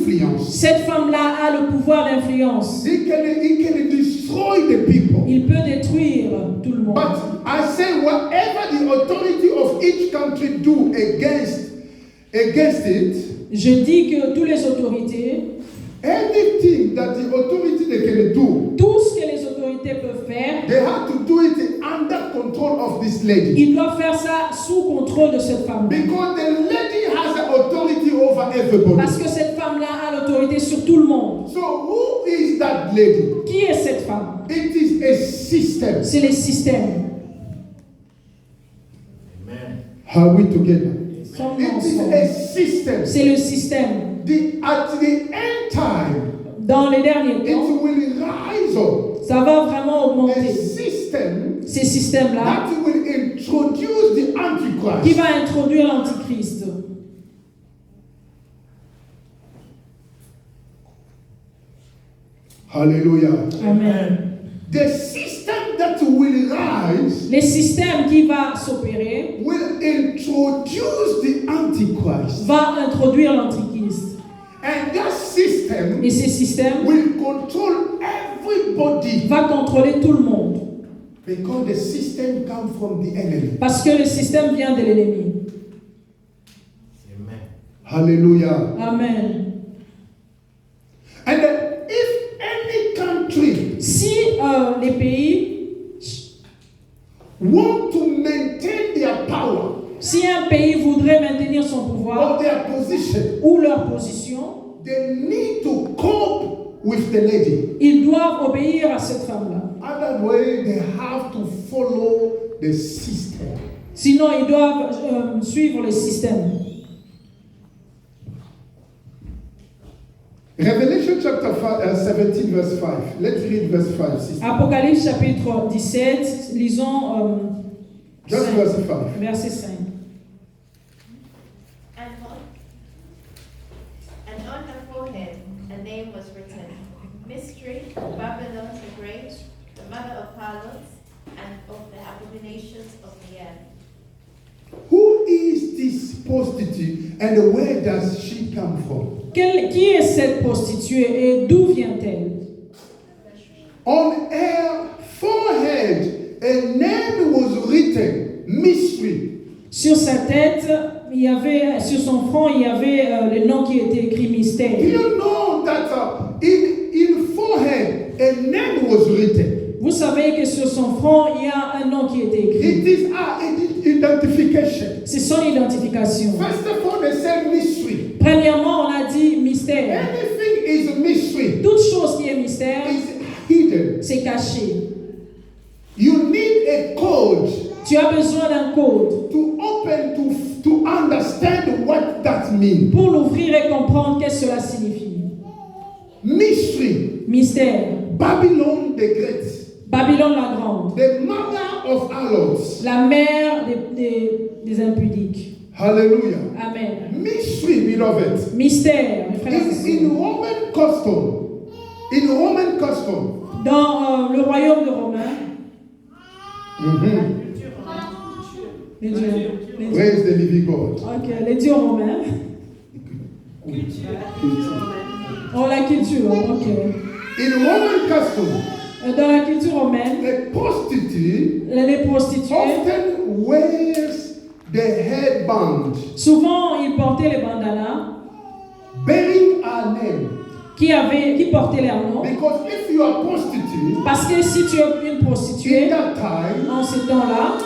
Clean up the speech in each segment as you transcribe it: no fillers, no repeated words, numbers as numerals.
influence. Cette femme-là a le pouvoir d'influence. He can destroy the people. Il peut détruire tout le monde. But I say whatever the authority of each country do against it, Je dis que toutes les autorités, anything that the authority they can do, tout ce que les autorités peuvent faire, they have to do it under control of this lady. ils doivent faire ça sous contrôle de cette femme. Because the lady has authority over everybody. Parce que cette femme-là a l'autorité sur tout le monde. So who is that lady? Qui est cette femme? It is a system. C'est les systèmes. Are we together? Sommes-nous It is ensemble. a system. C'est le système. At the end time, Dans les derniers it temps, will rise up. ça va vraiment A augmenter. system Ces systèmes-là that will introduce the qui Antichrist. va introduire l'Antichrist. Hallelujah. Amen. The system that will rise Les systèmes qui va s'opérer will introduce the Antichrist. va introduire l'Antichrist. And that system Et ces systèmes will control everybody. va contrôler tout le monde. Because the system comes from the enemy. Parce que le système vient de l'ennemi. Hallelujah. Amen. And if any country Si les pays, want to maintain their power si un pays voudrait maintenir son pouvoir or their position, ou leur position, they need to cope with the lady. ils doivent obéir à cette femme-là. Other way, they have to follow the system. Sinon, ils doivent suivre le système. Revelation chapter 17, verse 5. Let's read verse 5. Sister. Apocalypse chapitre 17, lisons Just 5, verse 5. verset 5. And on her forehead a name was written, Mystery, Babylon the Great, the mother of harlots, and of the abominations of the earth. Who is this prostitute and where does she come from? Qui est cette prostituée et d'où vient-elle? On her forehead a name was written, Mystery. Sur sa tête, il y avait, sur son front, il y avait le nom qui était écrit Do mystère. you know that in forehead a name was written? Vous savez que sur son front, il y a un nom qui était écrit. It is our identification. C'est son identification. First of all, they say mystery. Premièrement, on a dit mystère. Anything is mystery. Toute chose qui est mystère, Is hidden. c'est caché. You need a code Tu as besoin d'un code to open to understand what that means. pour l'ouvrir et comprendre qu'est-ce que cela signifie. Mystery. Mystère. Babylon the Great. Babylone la grande. The mother of harlots. La mère des impudiques. Hallelujah. Amen. Mystery, beloved. Mystère, mes frères et sœurs. In Roman custom, Dans le royaume de Romain, les dieux, praise the living God. ok, les dieux romains. Oh, la culture, ok. In Roman custom, Dans la culture romaine, a prostitute les prostituées, often wears the headband souvent ils portaient les bandanas bearing her name. qui portaient leur nom. Because if you are prostitute, Parce que si tu es une prostituée, in that time, en ce temps-là,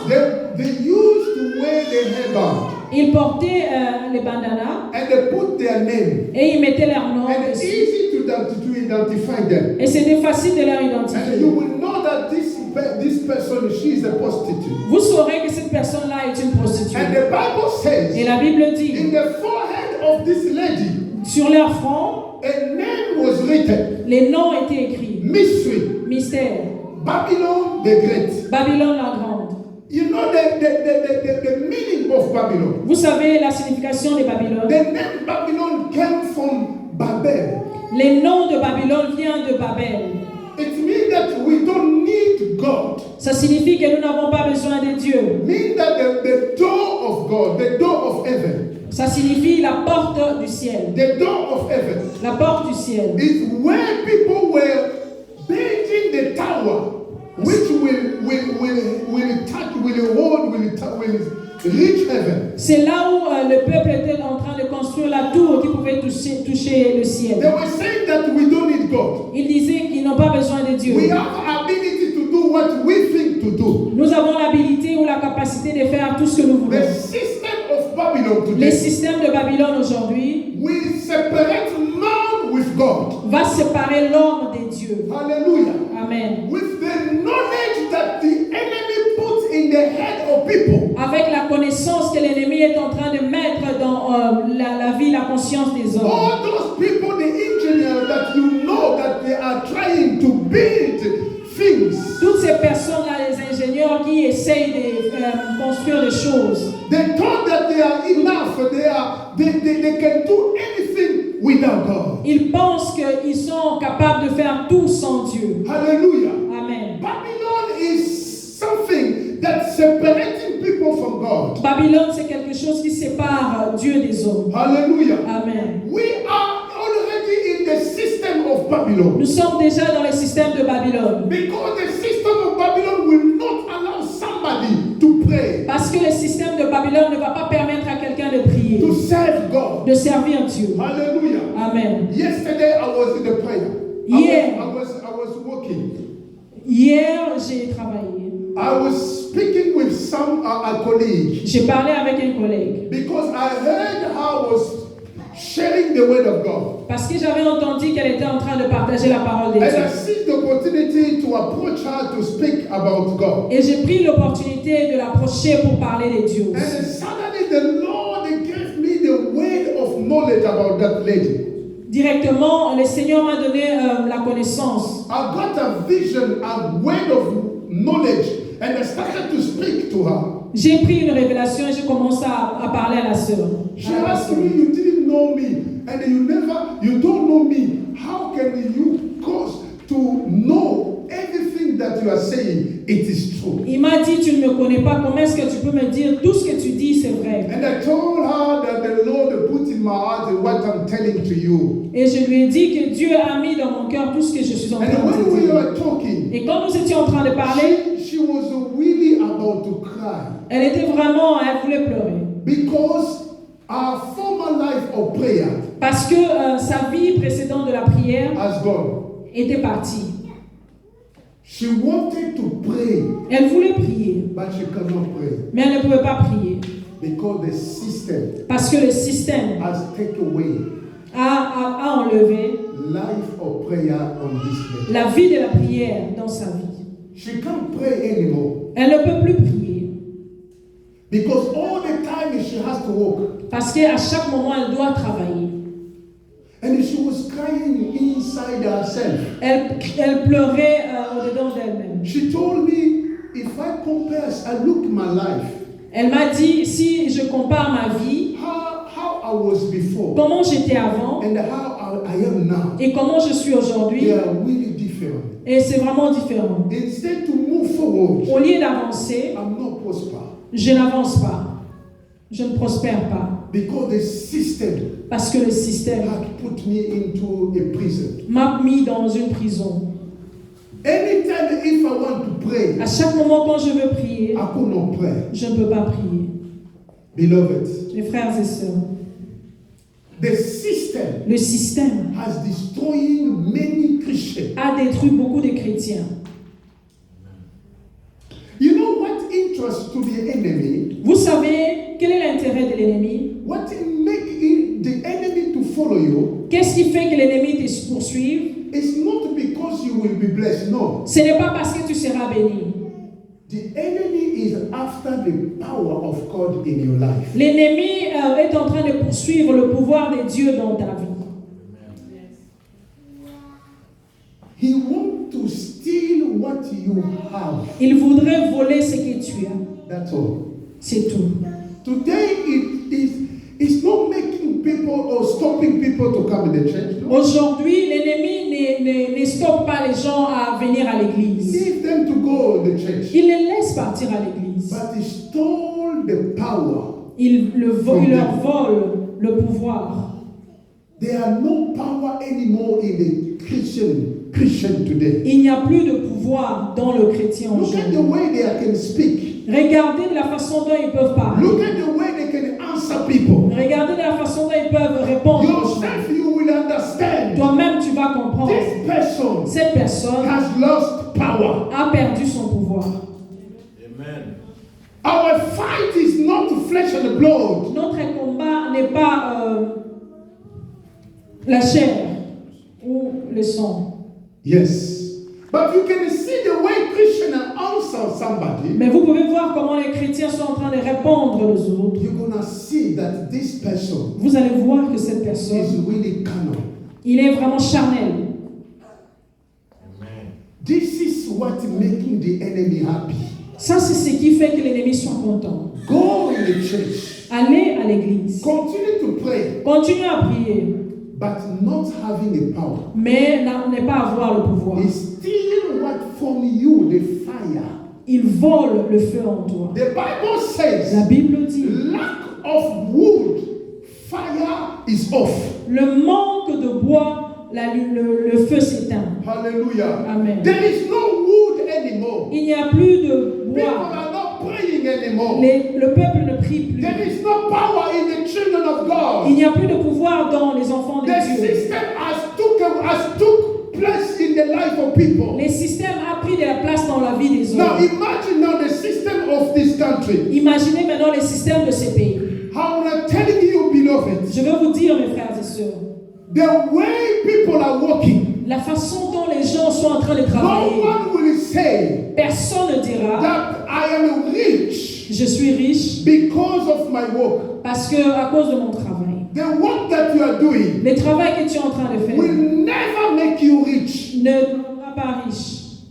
they used to wear the headband ils portaient les bandanas and they put their name. et ils mettaient leur nom And it's dessus. easy to identify them. Et c'était facile de leur And you identifier. will know that this person, she is a prostitute. Vous saurez que cette personne-là est une prostituée. And the Bible Et says, la Bible dit, in the forehead of this lady, sur leur front, a name was written. les noms étaient écrits. Mystery. Mystère. Babylon the Great. Babylone la grande. You know the meaning of Babylon. Vous savez la signification de Babylone. The name Babylon came from Babel. Les noms de Babylone viennent de Babel. It means that we don't need God. Ça signifie que nous n'avons pas besoin de Dieu. It means that the door of God, the door of heaven, Ça signifie la porte du ciel. the door of heaven La du ciel. It's where people were building the tower, which will reach heaven. C'est là où le peuple était en train de construire la tour qui pouvait toucher le ciel. They were saying that we don't need God. Ils disaient qu'ils n'ont pas besoin de Dieu. We have ability to do what we think to do. Nous avons l'habilité ou la capacité de faire tout ce que nous voulons. The system of Babylon Le today système de Babylone aujourd'hui will separate man with God. va séparer l'homme des dieux. Hallelujah. Amen. With the knowledge that the enemy puts in the head of people. Avec la connaissance que l'ennemi est en train de mettre dans la vie, la conscience des hommes. All those people, the engineers that you know that they are trying to build things. Toutes ces personnes-là, les ingénieurs qui essayent de construire des choses. They thought that they are enough. They can do anything without God. Ils pensent qu'ils sont capables de faire tout sans Dieu. Hallelujah. Amen. Babylon is something that's separating people from God. Babylone, c'est quelque chose qui sépare Dieu des hommes. Hallelujah. Amen. We are already in the system of Babylon. Nous sommes déjà dans le système de Babylone. Because the system of Babylon will not allow somebody to pray, Parce que le système de Babylone ne va pas permettre à quelqu'un de prier, to serve God. de servir Dieu. Hallelujah. Amen. Yesterday I was in the prayer. Yeah. I was working. Hier, j'ai travaillé. I was speaking with a colleague J'ai parlé avec un collègue. because I heard her was sharing the word of God. Parce que j'avais entendu qu'elle était en train de partager la parole de And I Dieu. seized the opportunity to approach her to speak about God. Et j'ai pris l'opportunité de l'approcher pour parler de Dieu. And suddenly the Lord gave me the word of knowledge about that lady. Directement, le Seigneur m'a donné la connaissance. I got a vision, a word of knowledge, and I started to speak to her. J'ai pris une révélation et j'ai commencé à parler à la sœur. She asked me, "You didn't know me, and you don't know me. How can you cause to know everything that you are saying? It is true." Il m'a dit, tu ne me connais pas, comment est-ce que tu peux me dire tout ce que tu dis, c'est vrai? And I told her that the Lord put in my heart what I'm telling to you. Et je lui ai dit que Dieu a mis dans mon cœur tout ce que je suis en train And when de we dire. were talking, Et quand nous étions en train de parler, she was really about to cry elle voulait pleurer. because our former life of prayer Parce que sa vie précédente de la prière has gone. était partie. She wanted to pray, Elle voulait prier, but she cannot pray mais elle ne pouvait pas prier. because the system Parce que le système has taken away a enlevé life of prayer on this day. la vie de la prière dans sa vie. She can't pray anymore Elle ne peut plus prier. because all the time she has to work. Parce qu'à chaque moment, elle doit travailler. And she was crying inside herself. Elle pleurait au-dedans d'elle-même. She told me, if I compare, I look my life, Elle m'a dit, si je compare ma vie, how I was before comment j'étais avant and how I am now, et comment je suis aujourd'hui, they are really different. et c'est vraiment différent. Instead to move forward, Au lieu d'avancer, I'm not prosper je n'avance pas. Je ne prospère pas. because the system Parce que le système had put me into a prison. m'a mis dans une prison. Anytime if I want to pray, À chaque moment quand je veux prier, I could not pray. je ne peux pas prier. Beloved, Mes frères et sœurs, the system le système has destroyed many Christians. a détruit beaucoup de chrétiens. You know what interest to the enemy? Vous savez quel est l'intérêt de l'ennemi? What make the enemy to follow you? Qu'est-ce qui fait que l'ennemi te poursuive? It's not because you will be blessed. No. Ce n'est pas parce que tu seras béni. The enemy is after the power of God in your life. L'ennemi est en train de poursuivre le pouvoir de Dieu dans ta vie. He wants to steal what you have. Il voudrait voler ce que tu as. That's all. C'est tout. Today it's not making people or stopping people to come to the church. No? Aujourd'hui, l'ennemi ne stoppe pas les gens à venir à l'église. Leave them to go to the church. Il les laisse partir à l'église. But he stole the power. Il leur vole le pouvoir. There are no power anymore anymore in the Christian today. Il n'y a plus de pouvoir dans le chrétien Look at the aujourd'hui. way they can speak. Regardez de la façon dont ils peuvent parler. Look at the way they can answer people. Regardez de la façon dont ils peuvent répondre aux gens. Yourself, you will understand. Toi-même, tu vas comprendre. This person Cette personne has lost power. a perdu son pouvoir. Amen. Our fight is not flesh and blood. Notre combat n'est pas la chair ou le sang. Yes. But you can see the way Christians answer somebody. Mais vous pouvez voir comment les chrétiens sont en train de répondre aux autres. You're going to see that this person Vous allez voir que cette personne, is really carnal. il est vraiment charnel. Amen. This is what making the enemy happy. Ça, c'est ce qui fait que l'ennemi soit content. Go in the church. Allez à l'église. Continue to pray. Continuez à prier. But not having a power. Mais ne pas avoir le pouvoir. Is still what from you the fire. Il vole le feu en toi. The Bible says La Bible dit, lack of wood, fire is off. le manque de bois, le feu s'éteint. Hallelujah. Amen. There is no wood anymore. Il n'y a plus de People bois. are not praying anymore. Le peuple ne prie plus. There is no power in the children of God. Il n'y a plus de pouvoir dans les enfants de The Dieu. system has took place in the life of people. Les systèmes ont pris de la place dans la vie des Now hommes. imagine now the system of this country. Imaginez maintenant les systèmes de ces pays. How I'm telling you, beloved, Je veux vous dire, mes frères et sœurs, the way people are working, la façon dont les gens sont en train de no travailler, one will say personne ne dira that I am rich je suis riche because of my work. parce que à cause de mon travail. The work that you are doing Le travail que tu es en train de faire will never make you rich ne te rendra pas riche.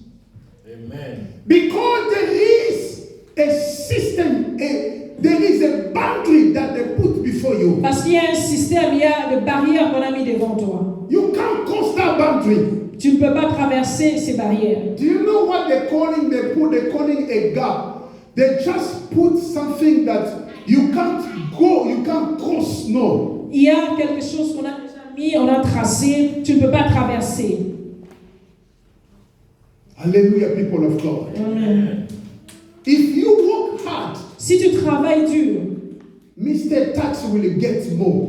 Amen. because there is a system, there is a boundary that they put before you. Parce qu'il y a un système, il y a des barrières qu'on a mis devant toi. You can't cross that boundary. Tu ne peux pas traverser ces barrières. Do you know what they're calling? They're calling a gap. They just put something that you can't go, you can't cross. No. Il y a quelque chose qu'on a déjà mis, on a tracé, tu ne peux pas traverser. Hallelujah, people of God. Amen. If you work hard, Si tu travailles dur, Mr. Tax will get more.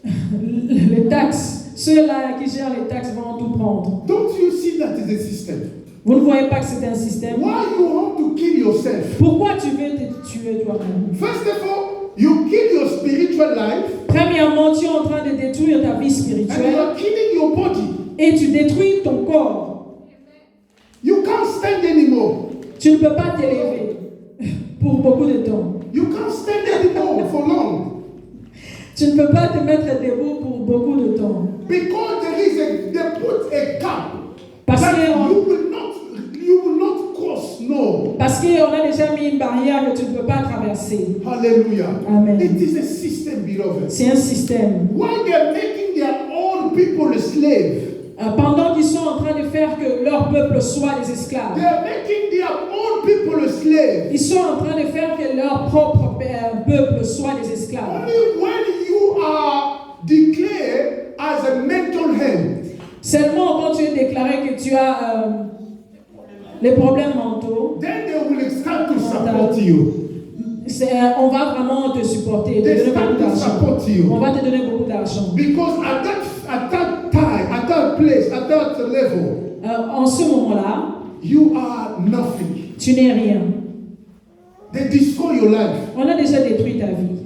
les taxes, ceux-là qui gèrent les taxes vont tout prendre. Don't you see that is a system? Vous ne voyez pas que c'est un système? Why you want to kill yourself? Pourquoi tu veux te tuer toi-même? First of all, you kill your spiritual life Premièrement, tu es en train de détruire ta vie and you spirituelle are killing your body. et tu détruis ton corps. You can't stand anymore. Tu ne peux pas t'élever pour beaucoup de temps. You can't stand anymore for long. Tu ne peux pas te mettre debout pour beaucoup de temps. Because they put a gap Parce that que you will not cross. No. Parce qu'on a déjà mis une barrière que tu ne peux pas traverser. Hallelujah. Amen. It is a system, beloved. C'est un système. While they're making their own people a slave, Pendant qu'ils sont en train de faire que leur peuple soit des esclaves, they are making their own people a slave. ils sont en train de faire que leur propre peuple soit des esclaves. Only when you are declared as a mental health, Seulement quand tu es déclaré que tu as les problèmes mentaux, then they will start to support you. on va vraiment te supporter, te They donner start beaucoup to d'argent. support you. On va te donner beaucoup d'argent. Because at that time, at that place, at that level, En ce moment-là, you are nothing. tu n'es rien. They destroy your life. On a déjà détruit ta vie.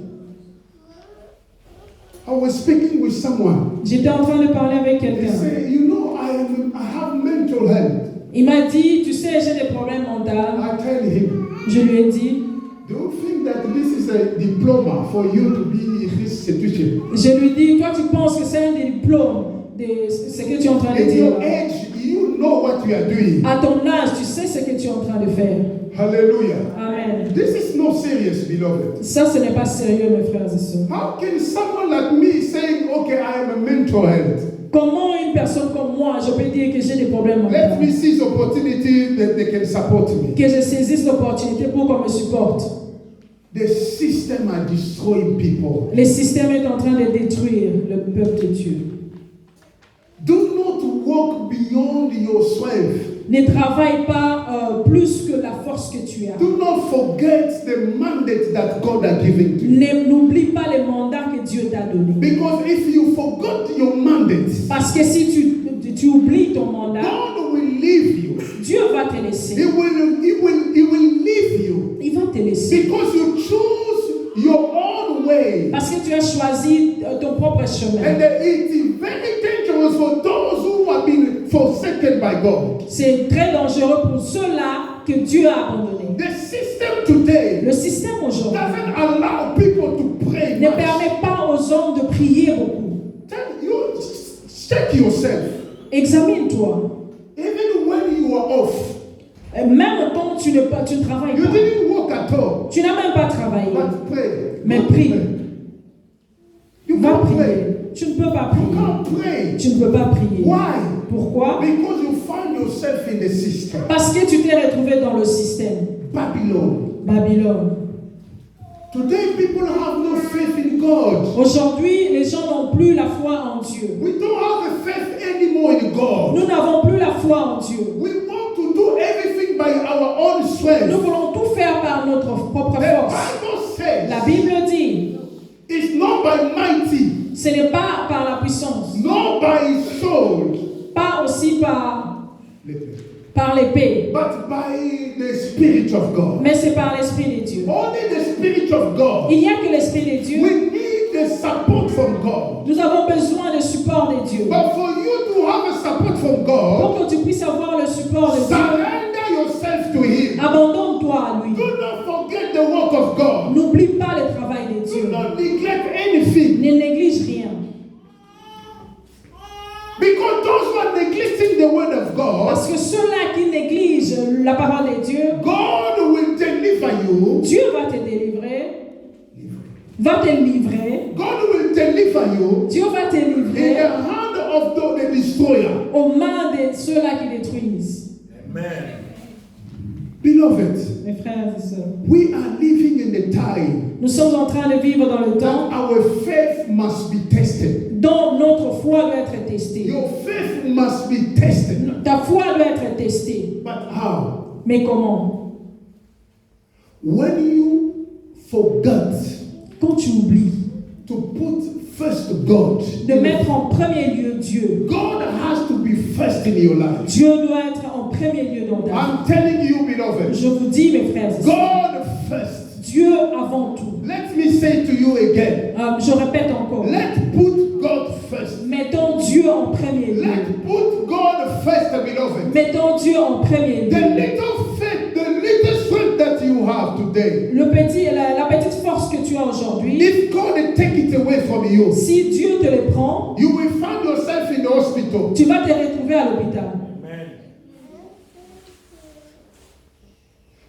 I was speaking with someone. J'étais en train de parler avec They quelqu'un. say, you know, I have mental health. Il m'a dit, tu sais, j'ai des problèmes mentaux. I tell him, Je lui ai dit, do you think that this is a diploma for you to be in this situation? je lui dis, toi tu penses que c'est un diplôme de ce que tu es en train de In dire. your age, you know what you are doing. À ton âge, tu sais ce que tu es en train de faire. Hallelujah. Amen. This is not serious, beloved. Ça, ce n'est pas sérieux, mes frères et sœurs. How can someone like me saying, okay, I am a mental health? Comment une personne comme moi, je peux dire que j'ai des problèmes Let mentaux? me seize opportunity that they can support me. Que je saisisse l'opportunité pour qu'on me supporte. The system are destroying people. Le système est en train de détruire le peuple de Dieu. Do work beyond your strength. Ne travaille pas plus que la force que tu as. Do not forget the mandate that God has given to you. N'oublie pas les mandats que Dieu t'a donnés. Because if you forgot your mandate, Parce que si tu oublies ton mandat, God will leave you. Dieu va te laisser. He will leave you. Il va te laisser. Because you choose your own way. Parce que tu as choisi ton propre chemin. And it is very dangerous for those who have been forsaken by God. C'est très dangereux pour ceux-là que Dieu a abandonnés. The system today Le système aujourd'hui doesn't allow people to pray ne much. permet pas aux hommes de prier beaucoup. Check yourself. Examine-toi. Even when you are off, Même quand tu ne travailles you pas, didn't work at all. tu n'as même pas travaillé. But pray. Mais Go to prie. pray. You Va can't prier. pray. Tu ne peux pas You prier. can't pray. Tu ne peux pas prier. Why? Pourquoi? Because you find yourself in the system. Parce que tu t'es retrouvé dans le système. Babylon. Babylone. Today people have no faith in God. Aujourd'hui, les gens n'ont plus la foi en Dieu. We don't have a faith anymore in God. Nous n'avons plus la foi en Dieu. We want to do everything by our own strength. Nous voulons tout faire par notre propre The force. Bible says La Bible dit, it's not by mighty, ce n'est pas par la puissance, nor by sword, pas aussi par l'épée, but by the Spirit of God. mais c'est par l'Esprit de Dieu. Only the Spirit of God. Il n'y a que l'Esprit de Dieu. We need the support from God. Nous avons besoin du support de Dieu. But for you to have a support from God, Pour que tu puisses avoir le support de Dieu, surrender yourself to Him. abandonne-toi à lui. Do not forget the work of God. N'oublie pas le travail de Do Dieu. not neglect anything. Ne néglige rien. Because those who are neglecting the word of God, Parce que ceux-là qui négligent la parole de Dieu, God will deliver you. Dieu va te délivrer, va te livrer, God will deliver you Dieu va te in livrer the hand of the destroyer. aux mains de ceux-là qui détruisent. Amen. Beloved, Mes frères et sœurs, we are living in the time nous sommes en train de vivre dans le that temps our faith must be tested. dont notre foi doit être testée. Your faith must be tested. Ta foi doit être testée. But how? Mais comment? When you forget Quand tu oublies to put first God, de mettre en premier lieu Dieu, God has to be first in your life. Dieu doit être en premier lieu dans ta vie. I'm telling you, beloved, Je vous dis, mes frères et sœurs, God first. Dieu avant tout. Let me say to you again, Je répète encore. let's put God first. Mettons Dieu en premier lieu. Let's put God first, beloved. Mettons Dieu en premier The lieu. little faith, the little strength that you have today, La petite force que tu as aujourd'hui, if God take it away from you, si Dieu te les prend, you will find yourself in the hospital. tu vas te retrouver à l'hôpital. Amen.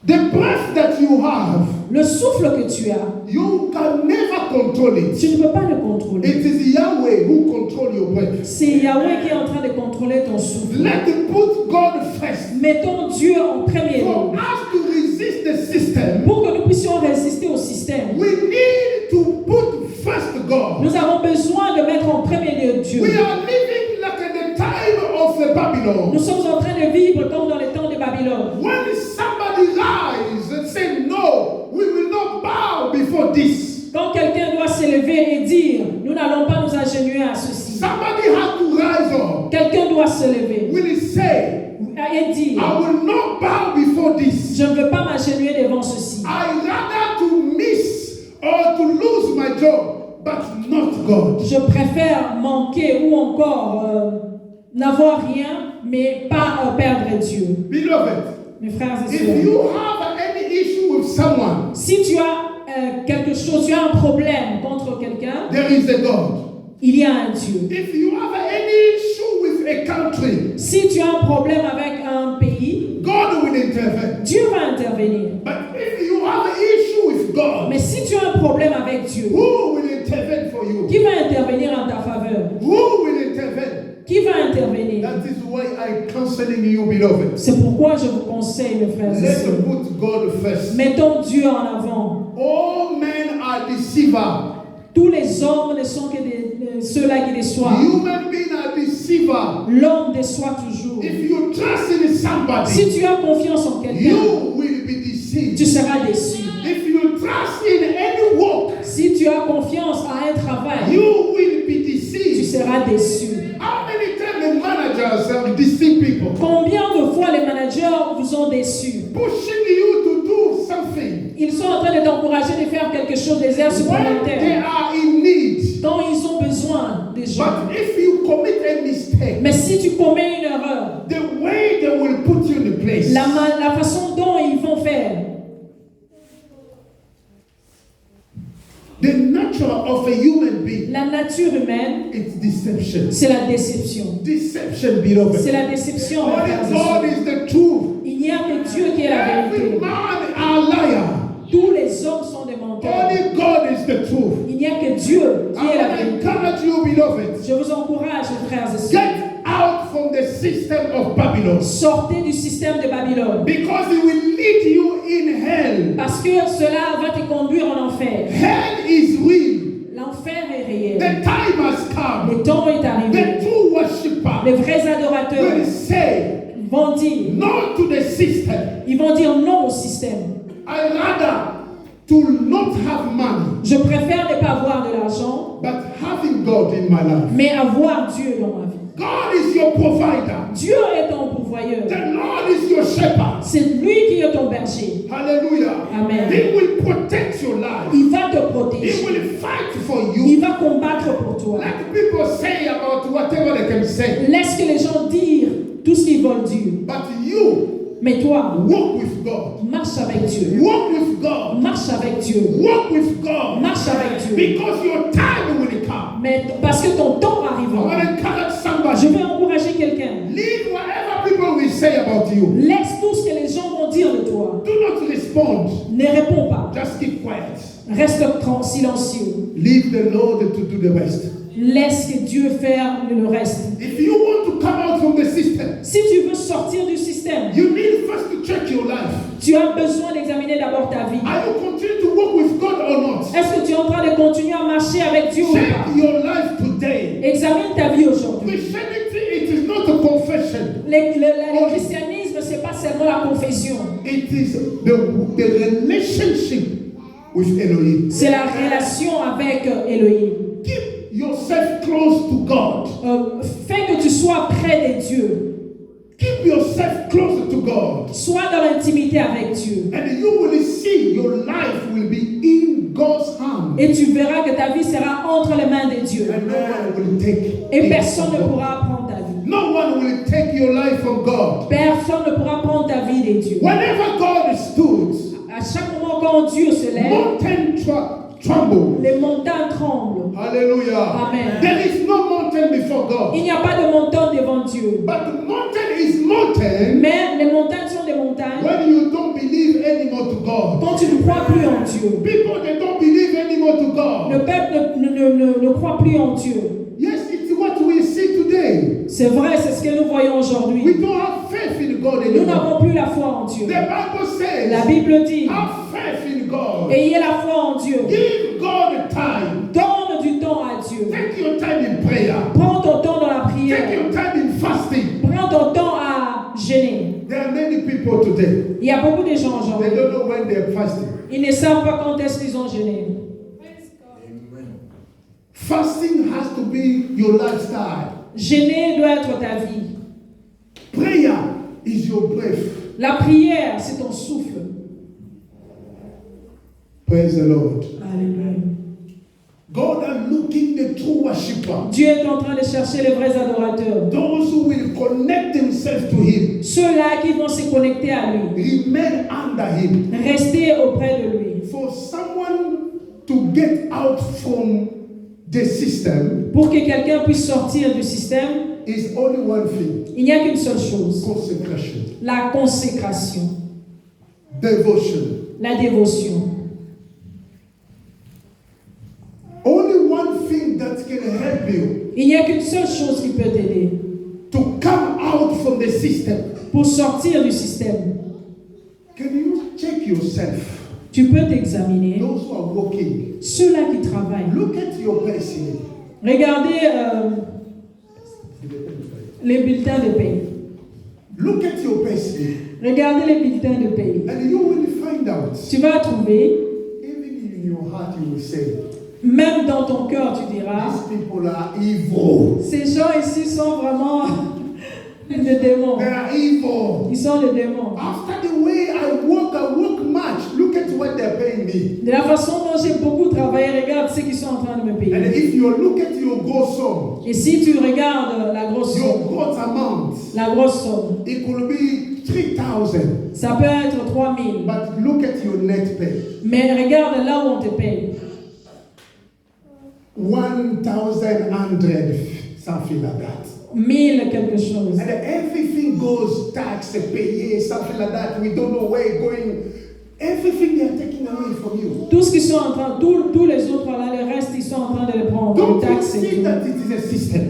The breath that you have, Le souffle que tu as, you can never control it. tu ne peux pas le contrôler. It is Yahweh who control your breath. C'est Yahweh qui est en train de contrôler ton souffle. Let's put God first. Mettons Dieu en premier For lieu. us to resist the system, Pour que nous puissions résister au système, we need to put first God. nous avons besoin de mettre en premier lieu Dieu. We are living like in the time of the Babylon. Nous sommes en train de vivre comme dans les temps de Babylone. When somebody rise and say, no, we will not bow before this. Quand quelqu'un doit s'élever et dire, nous n'allons pas nous agenouiller à ceci. Somebody has to rise up. Quelqu'un doit se lever Will he say, et dire, I will not bow before this. je ne veux pas m'agenouiller devant ceci. I rather to miss or to lose my job, but not God. Je préfère manquer ou encore n'avoir rien, mais pas perdre Dieu. Beloved, Mes frères et if sœurs, you have any issue with someone, si tu as quelque chose, tu as un problème contre quelqu'un, there is a God. il y a un Dieu. If you have any issue with a country, Si tu as un problème avec un pays, God will intervene. Dieu va intervenir. But if you have an issue with God, Mais si tu as un problème avec Dieu, who will intervene for you? qui va intervenir en ta faveur? Who will intervene? Qui va intervenir? That is why I'm counseling you, beloved. C'est pourquoi je vous conseille, mes frères et Let's sœurs, put God first. mettons Dieu en avant. All men are deceivers. Tous les hommes ne sont que ceux-là qui déçoivent. Human beings are deceivers. L'homme déçoit toujours. If you trust in somebody, Si tu as confiance en quelqu'un, you will be deceived. tu seras déçu. If you trust in any work, Si tu as confiance à un travail, you will be tu deceived. seras déçu. How many times the managers have deceived people? Combien de fois les managers vous ont déçu? Pushing you to do something Ils sont en train de t'encourager de faire quelque chose, des heures when they supplémentaires, are in need. quand ils ont besoin des gens. But if you commit a mistake, Mais si tu commets une erreur, the way they will put you in the place, la façon dont ils vont faire, the nature of a human being, la nature humaine, it's deception. c'est la déception. Deception, beloved. C'est la déception. mes Only frères et God sœurs. is the truth. Il n'y a que Dieu qui est la Every vérité. man are liar. Tous les hommes sont des menteurs. Only God is the truth. Il n'y a que Dieu qui est I la want to vérité. encourage you, beloved. Je vous encourage, frères et sœurs. Get out from the system of Babylon, Sortez du système de Babylone. because it will lead you in hell. Parce que cela va te conduire en enfer. Hell is real. L'enfer est réel. The time has come. Le temps est arrivé. The true worshiper Les vrais adorateurs will say vont dire, no to the system. ils vont dire non au système. I rather to not have money, Je préfère ne pas avoir de l'argent, but having God in my life. mais avoir Dieu dans ma vie. God is your provider. Dieu est ton pourvoyeur. The Lord is your shepherd. C'est lui qui est ton berger. Hallelujah. Amen. He will protect your life. Il va te He protéger. will fight for Il you. va combattre pour toi. Let people say about whatever they can say. Laisse que les gens disent tout ce qu'ils veulent dire. But you Mais toi, walk with God. marche avec Dieu. Walk with God. Marche avec Dieu. Walk with God. Marche avec Dieu. Because your time will come. Mais parce que ton temps I arrivera. want to encourage Je somebody. vais encourager quelqu'un. Leave whatever people will say about you. Laisse tout ce que les gens vont dire de toi. Do not respond. Ne réponds pas. Just keep quiet. Reste silencieux. Leave the Lord to do the rest. Laisse que Dieu faire le reste. If you want to come out from the system, Si tu veux sortir du système, you need first to check your life. tu as besoin d'examiner d'abord ta vie. Are you continue to walk with God or not? Est-ce que tu es en train de continuer à marcher avec Dieu ou Check pas? your life today. Examine ta vie aujourd'hui. Christianity, it is not a confession. Le christianisme, ce n'est pas seulement la confession. It is the relationship with Elohim. C'est la relation avec Elohim. Keep yourself close to God. Fais que tu sois près de Dieu. Keep yourself close to God. Sois dans l'intimité avec Dieu. And you will see your life will be in God's hand. Et tu verras que ta vie sera entre les mains de Dieu. And no one will take Et it personne from ne God. pourra prendre ta vie. No one will take your life from God. Personne ne pourra prendre ta vie de Dieu. Whenever God stood, À chaque moment quand Dieu se lève, mountain tremble. les montagnes tremblent. Hallelujah. Amen. There is no mountain before God. Il n'y a pas de montagne devant Dieu. But the mountain is mountain Mais les montagnes sont des montagnes when you don't believe anymore to God. quand tu ne crois plus en Dieu. People, they don't believe anymore to Le God. peuple ne croit plus en Dieu. Yes, it's what we see today. C'est vrai, c'est ce que nous voyons aujourd'hui. We don't have faith in God Nous anymore. n'avons plus la foi en Dieu. The Bible La says, Bible dit, have faith in God. ayez la foi en Dieu. Give God time. Donne du temps à Dieu. Take your time in prayer. Prends ton temps dans la Take prière. your time in fasting. Prends ton temps à jeûner. There are many people today. Il y a beaucoup de gens They aujourd'hui. don't know when they're fasting. Ils ne savent pas quand est-ce qu'ils ont jeûné. Amen. Fasting has to be your lifestyle. Jeûner doit être ta vie. Prayer is your breath. La prière, c'est ton souffle. Praise the Lord. Alléluia. God are looking the true worshiper. Dieu est en train de chercher les vrais adorateurs. Those who will connect themselves to Him. Ceux-là qui vont se connecter à lui. Remain under Him. Rester auprès de lui. For someone to get out from the system Pour que quelqu'un puisse sortir du système, is only one thing. il n'y a qu'une seule chose. Consecration. La consécration. Devotion. La dévotion. Only one thing that can help you Il n'y a qu'une seule chose qui peut t'aider to come out from the system. pour sortir du système. Can you check yourself? Tu peux t'examiner. Those who are working, Ceux-là qui travaillent. look at your person. Regardez Les bulletins de paye. Look at your payslip, Regardez les bulletins de paye. and you will find out. Tu vas trouver, Even in your heart, you will say, même dans ton cœur, tu diras, these people are evil. ces gens ici sont vraiment des démons. They are evil. Ils sont les démons. After the way I work much. Look at what they're paying me. De la façon dont j'ai beaucoup travaillé, regarde ce qu'ils sont en train de me And payer. if you look at your gross sum, Et si tu regardes la grosse your somme, gross amount, la grosse somme, it could be 3,000. ça peut être 3000. But look at your net pay. Mais regarde là où on te paye. 1,100, something like that. 1000 quelque chose. And everything goes tax, payé, something like that. We don't know where it's going. Everything they are taking away from you. Tout ce qu'ils sont en train, tous les autres là, le reste, ils sont en train de le prendre. Don't Les you taxes et see tout. that it is a system?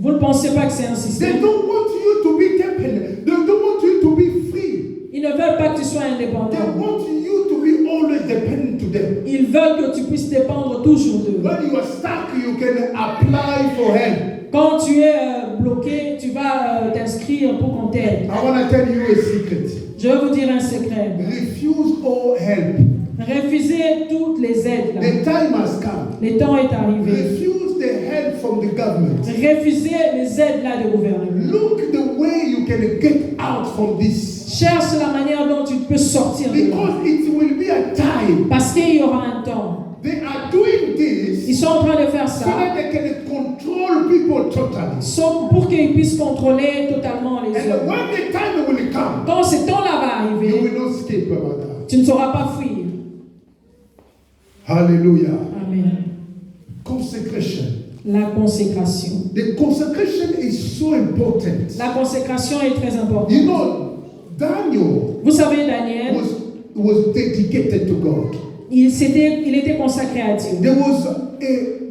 Vous ne pensez pas que c'est un They système? don't want you to be dependent. They don't want you to be free. Ils ne veulent pas que tu sois They indépendant. want you to be always dependent to them. Ils veulent que tu puisses dépendre toujours d'eux. When you are stuck, you can apply for help. Quand tu es bloqué, tu vas t'inscrire pour qu'on t'aide. I want to tell you a secret. Je vais vous dire un secret. Refuse all help. Refusez toutes les aides. Là. The time has come. Le temps est arrivé. Refuse the help from the government. Refusez les aides là du gouvernement. Look the way you can get out from this. Cherche la manière dont tu peux sortir de là. Because it will be a time. Parce qu'il y aura un temps. They are doing this Ils sont en train de faire so ça that they can control people totally. pour qu'ils puissent contrôler totalement les And hommes. when the time will come, Quand ce temps-là va you arriver, will not escape about that. tu ne sauras pas fuir. Hallelujah. Amen. Consecration. La consécration. The consecration is so important. La consécration est très importante. You know, Daniel Vous savez, Daniel, was dedicated to God. il était consacré à Dieu. There was a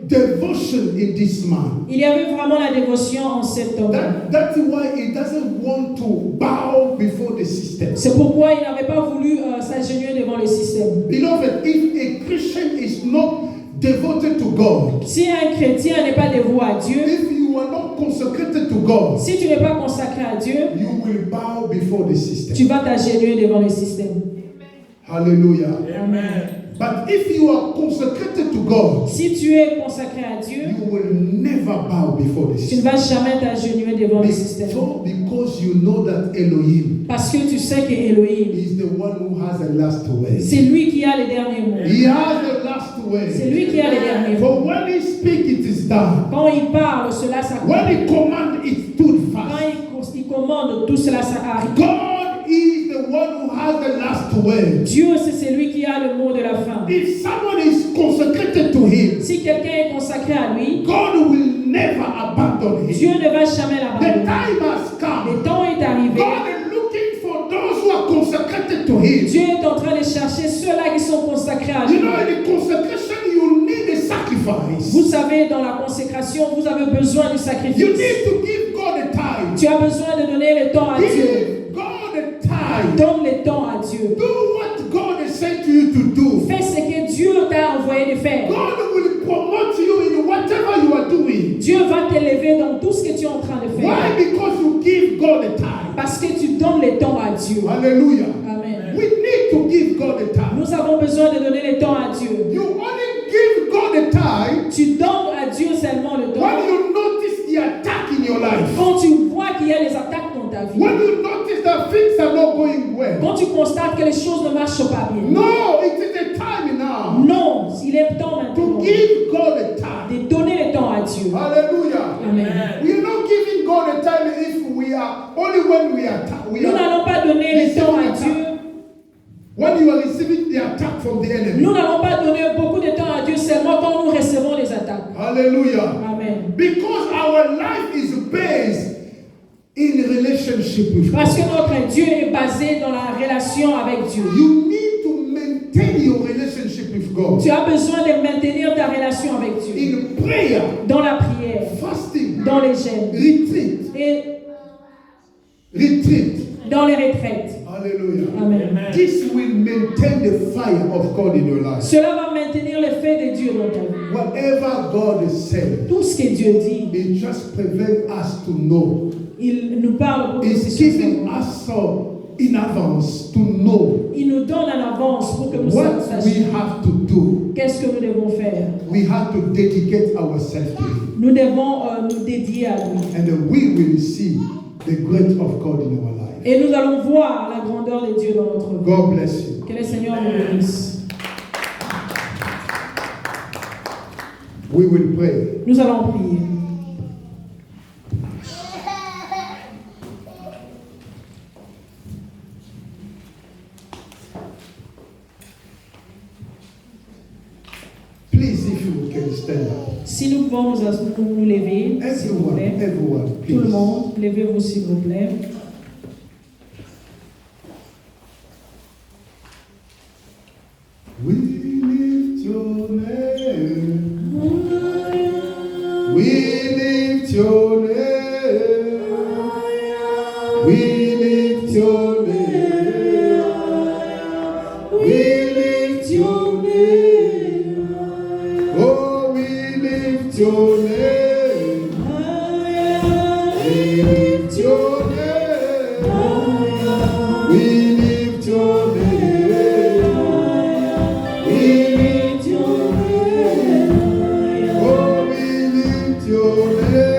devotion in this man. Il y avait vraiment la dévotion en cet homme. That's why he doesn't want to bow before the system. C'est pourquoi il n'avait pas voulu s'agenouiller devant le système. Beloved, if a Christian is not devoted to God, Si un chrétien n'est pas dévoué à Dieu, if you are not consecrated to God, si tu n'es pas consacré à Dieu, you will bow before the system. tu vas t'agenouiller devant le système. Hallelujah. Amen. But if you are consecrated to God, Si tu es consacré à Dieu, you will never bow before the tu ne system. vas jamais t'agenouiller devant le système. Because you know that Elohim Parce que tu sais que Elohim, is the one who has the last word. c'est lui qui a les derniers mots. He has the last word. C'est lui qui a les derniers mots. For when he speaks, it is done. Quand il parle, cela s'accomplit. When he commands, it stood Quand fast. il commande, tout cela s'arrive. God is the one who has the last word. Dieu, c'est celui qui a le mot de la fin. If someone is consecrated to him, Si quelqu'un est consacré à lui, God will never abandon Dieu him. ne va jamais The l'abandonner. time has Le come. temps est arrivé. God is looking for those who are consecrated to him. Dieu est en train de chercher ceux-là qui sont consacrés à You lui. know, in the consecration, you need a sacrifice. Vous savez, dans la consécration, vous avez besoin du You sacrifice. need to give God a time. Tu as besoin de donner le temps à Dieu. Give God a time. Donne le temps à Dieu. Do what God has said to you to do. Fais ce que Dieu t'a envoyé de faire. God will promote you in whatever you are doing. Dieu va t'élever dans tout ce que tu es en train de faire. Why? Because you give God a time. Parce que tu donnes le temps à Dieu. Hallelujah. Amen. We need to give God a time. Nous avons besoin de donner le temps à Dieu. You only give God a time Tu donnes à Dieu seulement le temps. when you notice the attack in your life. Quand tu vois qu'il y a des attaques dans ta vie. When you notice that things are not going well. Quand tu constates que les choses ne marchent pas bien. No, it is a time now Non, il est temps maintenant to give God a time. de donner le temps à Dieu. Hallelujah. Amen. We are not giving God a time if we are only when we are Nous n'allons pas donner le temps à Dieu. when you are receiving the attack from the enemy. Nous n'allons pas donner beaucoup de temps à Dieu seulement quand nous recevons les attaques. Hallelujah. Amen. Because our life is based in relationship with Parce que God. notre Dieu est basé dans la relation avec Dieu. You need to maintain your relationship with God Tu as besoin de maintenir ta relation avec Dieu. in prayer, Dans la prière, fasting, dans les jeûnes retreat, dans les retraites. Hallelujah. Amen. This will maintain the fire of God in your life. Cela va maintenir l'effet de Dieu dans ta vie. Whatever God is saying, Tout ce que Dieu dit, it just prevents us to know. il nous parle pour que nous It's puissions giving savoir. us in advance to know Il nous donne en avance pour que nous what we sachions have to do. qu'est-ce que nous devons faire. We have to dedicate ourselves to Him. Nous devons nous dédier à lui. And then we will see the great of God in our life. Et nous allons voir la grandeur de Dieu dans notre vie. God bless you. Que le Seigneur nous bénisse. We will pray. Nous allons prier. Please, if you can stand up. Si nous pouvons nous lever, s'il vous Everyone, plaît. everyone, Tout le please. monde, levez-vous s'il vous plaît. We lift your name. We lift your name. We lift your name. We lift your name. Oh, we lift your name. We lift your name. We lift your name. We lift your name. Oh, we lift your name.